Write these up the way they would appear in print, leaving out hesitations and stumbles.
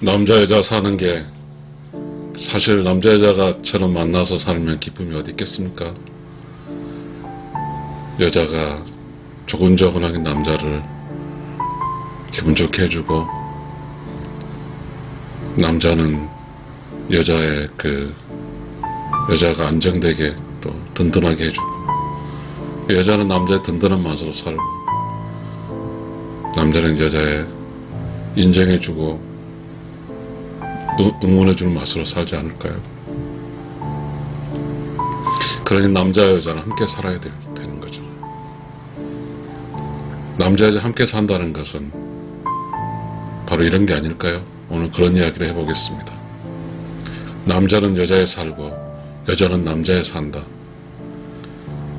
남자 여자 사는 게 사실 남자 여자가처럼 만나서 살면 기쁨이 어디 있겠습니까? 여자가 조곤조곤하게 남자를 기분 좋게 해주고, 남자는 여자가 안정되게 또 든든하게 해주고, 여자는 남자의 든든한 맛으로 살고, 남자는 여자의 인정해주고 응원해주는 맛으로 살지 않을까요? 그러니 남자 여자는 함께 살아야 되는 거죠. 남자 여자 함께 산다는 것은 바로 이런 게 아닐까요? 오늘 그런 이야기를 해보겠습니다. 남자는 여자에 살고 여자는 남자에 산다.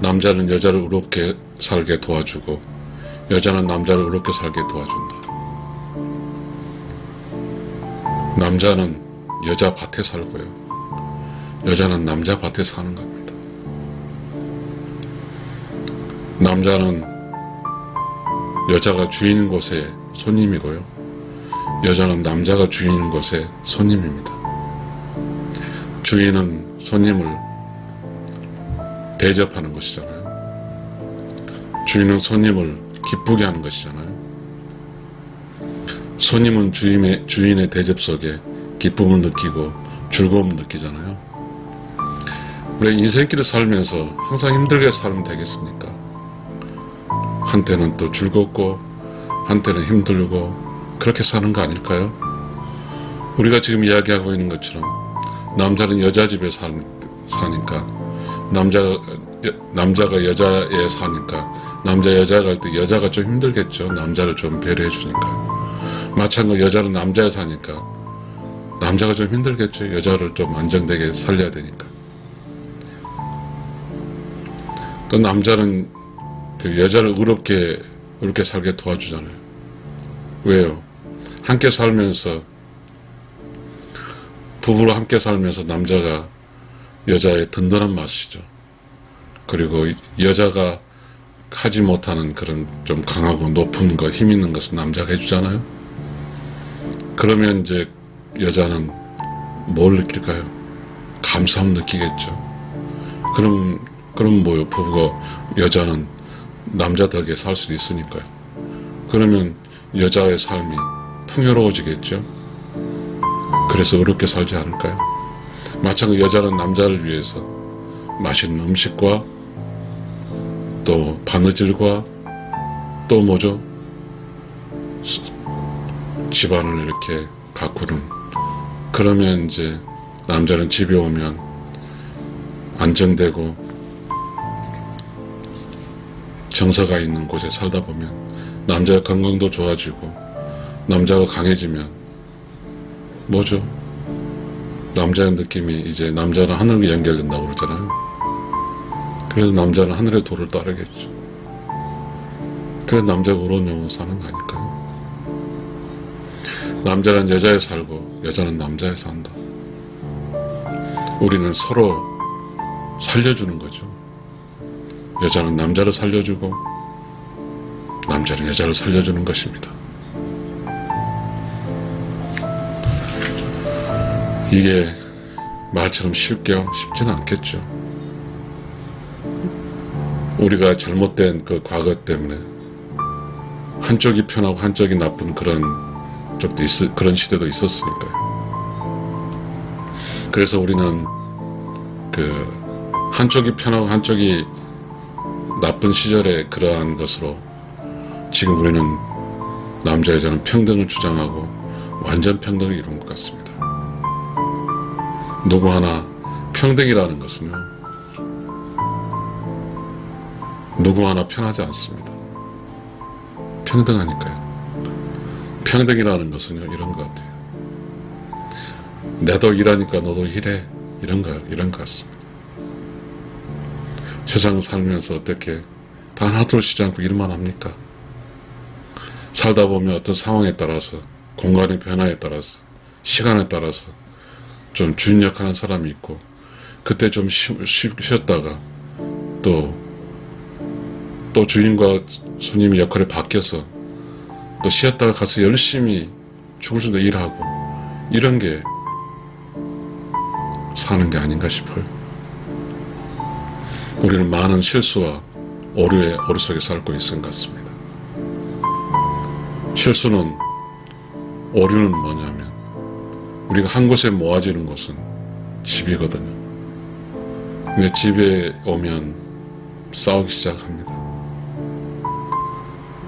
남자는 여자를 의롭게 살게 도와주고 여자는 남자를 의롭게 살게 도와준다. 남자는 여자 밭에 살고요, 여자는 남자 밭에 사는 겁니다. 남자는 여자가 주인인 곳에 손님이고요, 여자는 남자가 주인인 곳에 손님입니다. 주인은 손님을 대접하는 것이잖아요. 주인은 손님을 기쁘게 하는 것이잖아요. 손님은 주인의 대접 속에 기쁨을 느끼고 즐거움을 느끼잖아요. 우리 인생길을 살면서 항상 힘들게 살면 되겠습니까? 한때는 또 즐겁고 한때는 힘들고 그렇게 사는 거 아닐까요? 우리가 지금 이야기하고 있는 것처럼 남자는 여자 집에 사니까, 남자가 여자에 사니까 남자 여자 갈 때 여자가 좀 힘들겠죠. 남자를 좀 배려해 주니까. 마찬가지로 여자는 남자에 사니까 남자가 좀 힘들겠죠. 여자를 좀 안정되게 살려야 되니까. 또 남자는 그 여자를 의롭게 살게 도와주잖아요. 왜요? 함께 살면서, 부부로 함께 살면서 남자가 여자의 든든한 맛이죠. 그리고 여자가 하지 못하는 그런 좀 강하고 높은 거, 힘 있는 것은 남자가 해주잖아요. 그러면 이제 여자는 뭘 느낄까요? 감사함 느끼겠죠. 그럼 뭐요? 부부가, 여자는 남자 덕에 살 수도 있으니까요. 그러면 여자의 삶이 풍요로워지겠죠. 그래서 어렵게 살지 않을까요? 마찬가지로 여자는 남자를 위해서 맛있는 음식과 또 바느질과 또 뭐죠? 집안을 이렇게 가꾸는, 그러면 이제 남자는 집에 오면 안정되고 정서가 있는 곳에 살다 보면 남자의 건강도 좋아지고, 남자가 강해지면 뭐죠? 남자의 느낌이, 이제 남자는 하늘과 연결된다고 그러잖아요. 그래서 남자는 하늘의 도를 따르겠죠. 그래서 남자가 의로운 영혼으로 사는 거 아닐까요? 남자는 여자에 살고 여자는 남자에 산다. 우리는 서로 살려주는 거죠. 여자는 남자를 살려주고 남자는 여자를 살려주는 것입니다. 이게 말처럼 쉽지는 않겠죠. 우리가 잘못된 그 과거 때문에 한쪽이 편하고 한쪽이 나쁜 그런 시대도 있었으니까요. 그래서 우리는 한쪽이 편하고 한쪽이 나쁜 시절의 그러한 것으로 지금 우리는 남자 여자는 평등을 주장하고 완전 평등을 이룬 것 같습니다. 누구 하나 평등이라는 것은요, 누구 하나 편하지 않습니다. 평등하니까요. 평등이라는 것은요, 이런 것 같아요. 내도 일하니까 너도 일해, 이런 것 같습니다. 세상 살면서 어떻게 단 하나도 쉬지 않고 일만 합니까? 살다 보면 어떤 상황에 따라서, 공간의 변화에 따라서, 시간에 따라서 좀 주인 역할하는 사람이 있고, 그때 좀 쉬었다가 또 주인과 손님의 역할이 바뀌어서 또 쉬었다가 가서 열심히 죽을 수도 일하고, 이런 게 사는 게 아닌가 싶어요. 우리는 많은 실수와 오류 속에 살고 있는 것 같습니다. 실수는, 오류는 뭐냐면 우리가 한 곳에 모아지는 곳은 집이거든요. 근데 집에 오면 싸우기 시작합니다.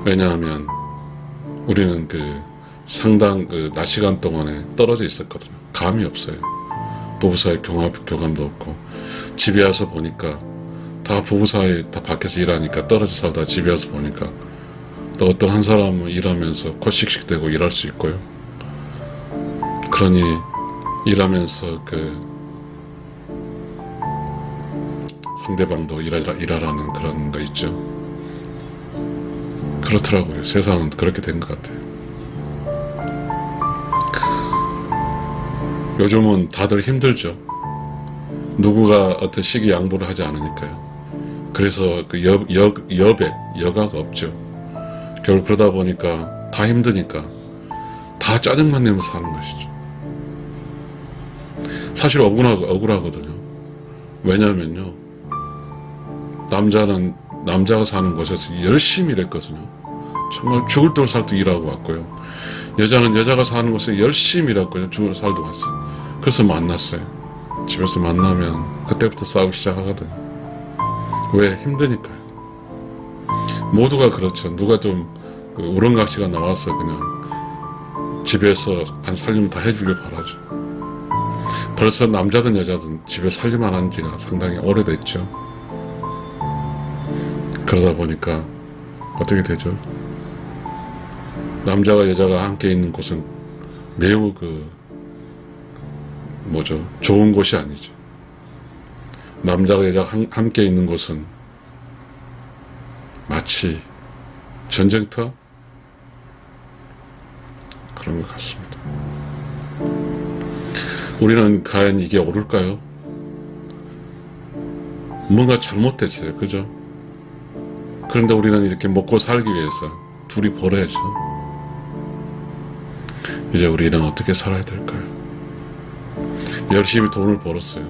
왜냐하면 우리는 상당 낮 시간 동안에 떨어져 있었거든요. 감이 없어요. 부부 사이 교감도 없고, 집에 와서 보니까 다 부부 사이 다 밖에서 일하니까 떨어져 살다 집에 와서 보니까 또 어떤 한 사람은 일하면서 코 씩씩대고 일할 수 있고요. 그러니 일하면서 상대방도 일하라는 그런 거 있죠. 그렇더라고요. 세상은 그렇게 된 것 같아요. 요즘은 다들 힘들죠. 누구가 어떤 시기 양보를 하지 않으니까요. 그래서 여가가 없죠. 결국 그러다 보니까 다 힘드니까 다 짜증만 내면서 사는 것이죠. 사실 억울하거든요. 왜냐면요, 남자가 사는 곳에서 열심히 일했거든요. 정말 죽을 돈 살도 일하고 왔고요. 여자는 여자가 사는 곳에 열심히 일했거든요. 죽을 살도 왔어요. 그래서 만났어요. 집에서 만나면 그때부터 싸우기 시작하거든요. 왜? 힘드니까요. 모두가 그렇죠. 누가 좀 우렁각시가 나와서 그냥 집에서 안 살림 다 해주길 바라죠. 벌써 남자든 여자든 집에 살림 안 한 지가 상당히 오래됐죠. 그러다 보니까 어떻게 되죠? 남자가 여자가 함께 있는 곳은 매우 좋은 곳이 아니죠. 남자가 여자가 함께 있는 곳은 마치 전쟁터? 그런 것 같습니다. 우리는 과연 이게 옳을까요? 뭔가 잘못됐어요. 그죠? 그런데 우리는 이렇게 먹고 살기 위해서 둘이 벌어야죠. 이제 우리는 어떻게 살아야 될까요? 열심히 돈을 벌었어요.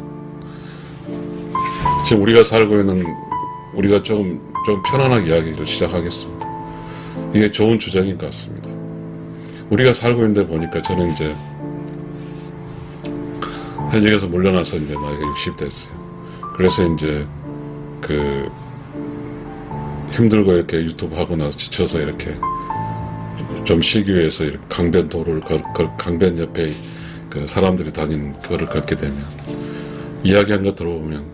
지금 우리가 살고 있는, 우리가 좀 편안하게 이야기를 시작하겠습니다. 이게 좋은 주장인 것 같습니다. 우리가 살고 있는데 보니까 저는 이제 현직에서 물러나서 이제 나이가 60 됐어요. 그래서 이제 힘들고 이렇게 유튜브 하고 나서 지쳐서 이렇게 좀 쉬기 위해서 이렇게 강변 도로를 강변 옆에 사람들이 다니는 그거를 걷게 되면 이야기한 거 들어보면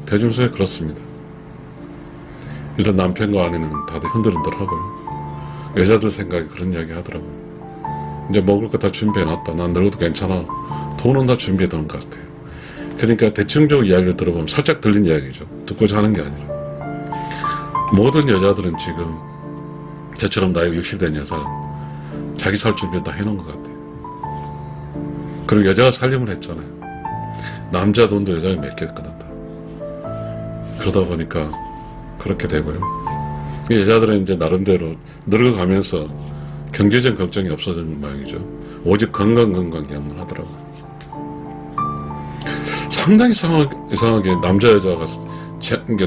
대중소에 그렇습니다. 일단 남편과 아내는 다들 흔들흔들하고요. 여자들 생각에 그런 이야기 하더라고요. 이제 먹을 거 다 준비해놨다. 난 늙어도 괜찮아. 돈은 다 준비해두는 것 같아요. 그러니까 대충적으로 이야기를 들어보면 살짝 들린 이야기죠. 듣고자 하는 게 아니라. 모든 여자들은 지금 저처럼 나이가 60 된 여자는 자기 살 준비 다 해놓은 것 같아요. 그리고 여자가 살림을 했잖아요. 남자 돈도 여자가 맡겼거든. 그러다 보니까 그렇게 되고요. 여자들은 이제 나름대로 늙어가면서 경제적 걱정이 없어지는 모양이죠. 오직 건강만 하더라고요. 상당히 이상하게 남자 여자가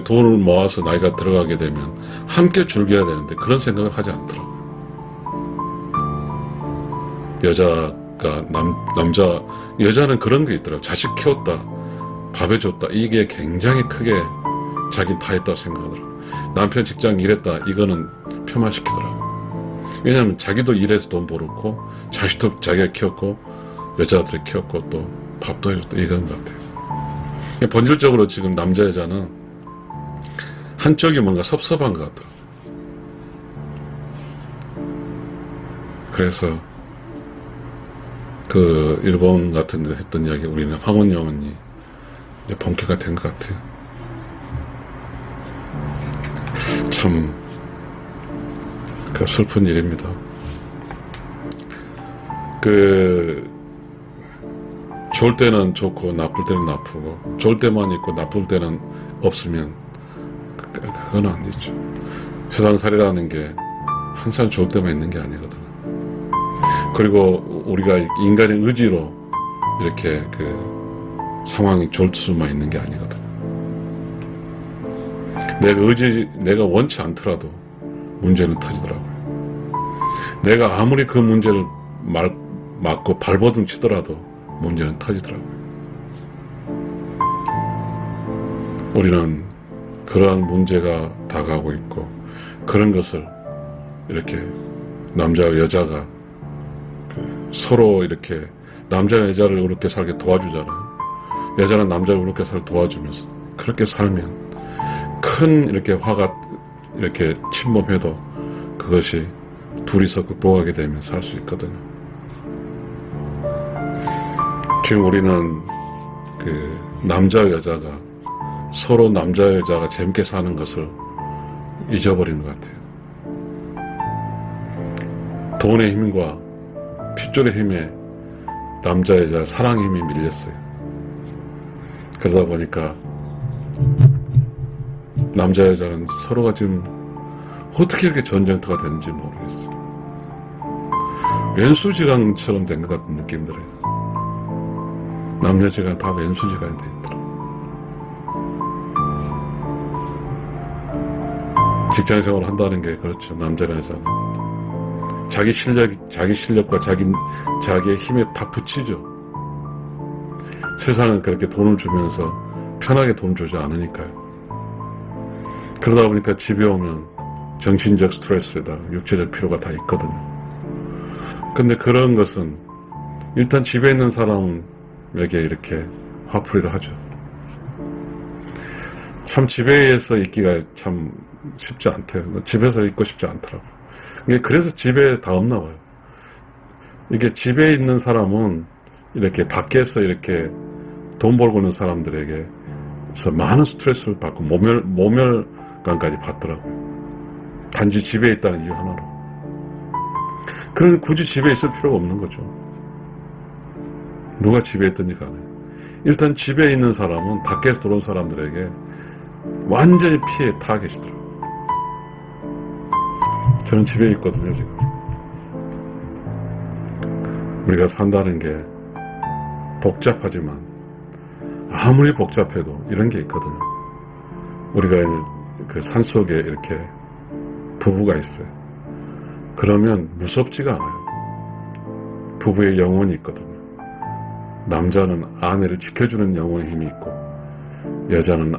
돈을 모아서 나이가 들어가게 되면 함께 즐겨야 되는데 그런 생각을 하지 않더라고요. 여자는 그런 게 있더라고요. 자식 키웠다, 밥 해줬다, 이게 굉장히 크게 자기는 다 했다고 생각하더라고요. 남편 직장 일했다, 이거는 폄하시키더라고요. 왜냐하면 자기도 일해서 돈 벌었고 자식도 자기가 키웠고 여자들이 키웠고 또 밥도 해줬다, 이건 것 같아요. 본질적으로 지금 남자 여자는 한쪽이 뭔가 섭섭한 것 같더라고요. 그래서 일본 같은 데 했던 이야기, 우리는 황혼영혼이 본캐가 된 것 같아요. 참 슬픈 일입니다. 좋을 때는 좋고 나쁠 때는 나쁘고, 좋을 때만 있고 나쁠 때는 없으면 그건 아니죠. 세상살이라는 게 항상 좋을 때만 있는 게 아니거든. 그리고 우리가 인간의 의지로 이렇게 그 상황이 좋을 수만 있는 게 아니거든. 내가 원치 않더라도 문제는 터지더라고요. 내가 아무리 그 문제를 막고 발버둥 치더라도 문제는 터지더라고요. 우리는 그러한 문제가 다가오고 있고, 그런 것을 이렇게 남자와 여자가 서로 이렇게 남자가 여자를 의롭게 살게 도와주잖아요. 여자는 남자를 의롭게 살게 도와주면서 그렇게 살면 큰 이렇게 화가 이렇게 침범해도 그것이 둘이서 극복하게 되면 살 수 있거든요. 지금 우리는 그 남자와 여자가 서로 남자와 여자가 재밌게 사는 것을 잊어버리는 것 같아요. 돈의 힘과 핏줄의 힘에 남자 여자 사랑의 힘이 밀렸어요. 그러다 보니까 남자 여자는 서로가 지금 어떻게 이렇게 전쟁터가 되는지 모르겠어요. 왼수지간처럼 된 것 같은 느낌 들어요. 남녀지간 다 왼수지간이 돼 있더라고요. 직장생활을 한다는 게 그렇죠. 남자나 여자는 자기 실력과 자기의 힘에 다 붙이죠. 세상은 그렇게 돈을 주면서 편하게 돈 주지 않으니까요. 그러다 보니까 집에 오면 정신적 스트레스에다 육체적 피로가 다 있거든요. 근데 그런 것은 일단 집에 있는 사람에게 이렇게 화풀이를 하죠. 참 집에서 있기가 참 쉽지 않대요. 집에서 있고 싶지 않더라고요. 그래서 집에 다 없나 봐요. 이게 집에 있는 사람은 이렇게 밖에서 이렇게 돈 벌고 있는 사람들에게 많은 스트레스를 받고 모멸감까지 받더라고요. 단지 집에 있다는 이유 하나로. 그러니 굳이 집에 있을 필요가 없는 거죠. 누가 집에 있든지 간에. 일단 집에 있는 사람은 밖에서 들어온 사람들에게 완전히 피해 타겟이더라고요. 저는 집에 있거든요, 지금. 우리가 산다는 게 복잡하지만 아무리 복잡해도 이런 게 있거든요. 우리가 그 산속에 이렇게 부부가 있어요. 그러면 무섭지가 않아요. 부부의 영혼이 있거든요. 남자는 아내를 지켜주는 영혼의 힘이 있고, 여자는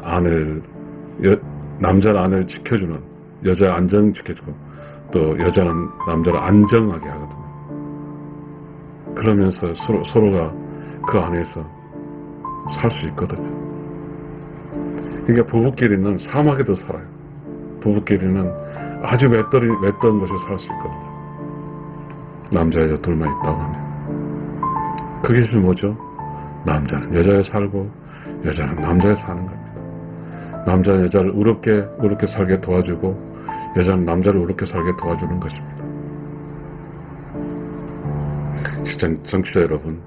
남자는 아내를 지켜주는, 여자 안정 지켜주고, 또 여자는 남자를 안정하게 하거든요. 그러면서 서로가 그 안에서 살 수 있거든요. 그러니까 부부끼리는 사막에도 살아요. 부부끼리는 아주 외딴 곳에 살 수 있거든요. 남자 여자 둘만 있다고 하면. 그게 뭐죠? 남자는 여자에 살고 여자는 남자에 사는 겁니다. 남자는 여자를 의롭게 살게 도와주고 여자는 남자를 의롭게 살게 도와주는 것입니다. 정치자 여러분,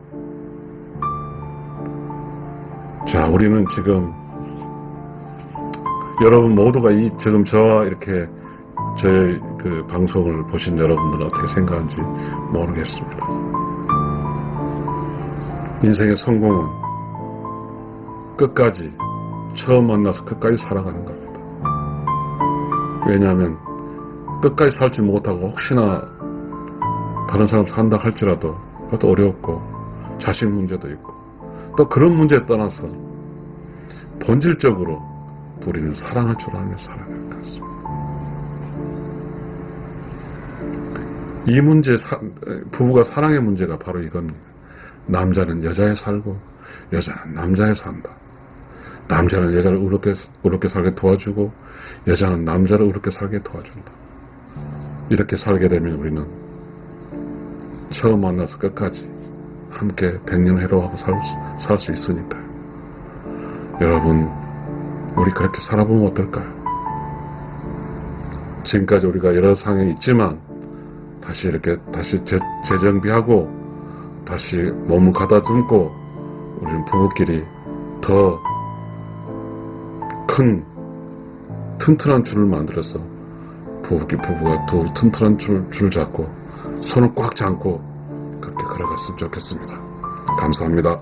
자, 우리는 지금 여러분 모두가 지금 저와 이렇게 저의 그 방송을 보신 여러분들은 어떻게 생각하는지 모르겠습니다. 인생의 성공은 끝까지 처음 만나서 끝까지 살아가는 겁니다. 왜냐하면 끝까지 살지 못하고 혹시나 다른 사람 산다 할지라도 그것도 어렵고 자식 문제도 있고 또 그런 문제에 떠나서 본질적으로 우리는 사랑할 줄 알며 살아야 될 것 같습니다. 이 문제, 부부가 사랑의 문제가 바로 이겁니다. 남자는 여자에 살고 여자는 남자에 산다. 남자는 여자를 의롭게 살게 도와주고 여자는 남자를 의롭게 살게 도와준다. 이렇게 살게 되면 우리는 처음 만나서 끝까지 함께 백년해로하고 살 수 있으니까요. 여러분, 우리 그렇게 살아보면 어떨까요? 지금까지 우리가 여러 상황이 있지만 다시 재정비하고 다시 몸을 가다듬고 우리는 부부끼리 더 큰 튼튼한 줄을 만들어서 부부가 두 튼튼한 줄 잡고 손을 꽉 잡고 걸어갔으면 좋겠습니다. 감사합니다.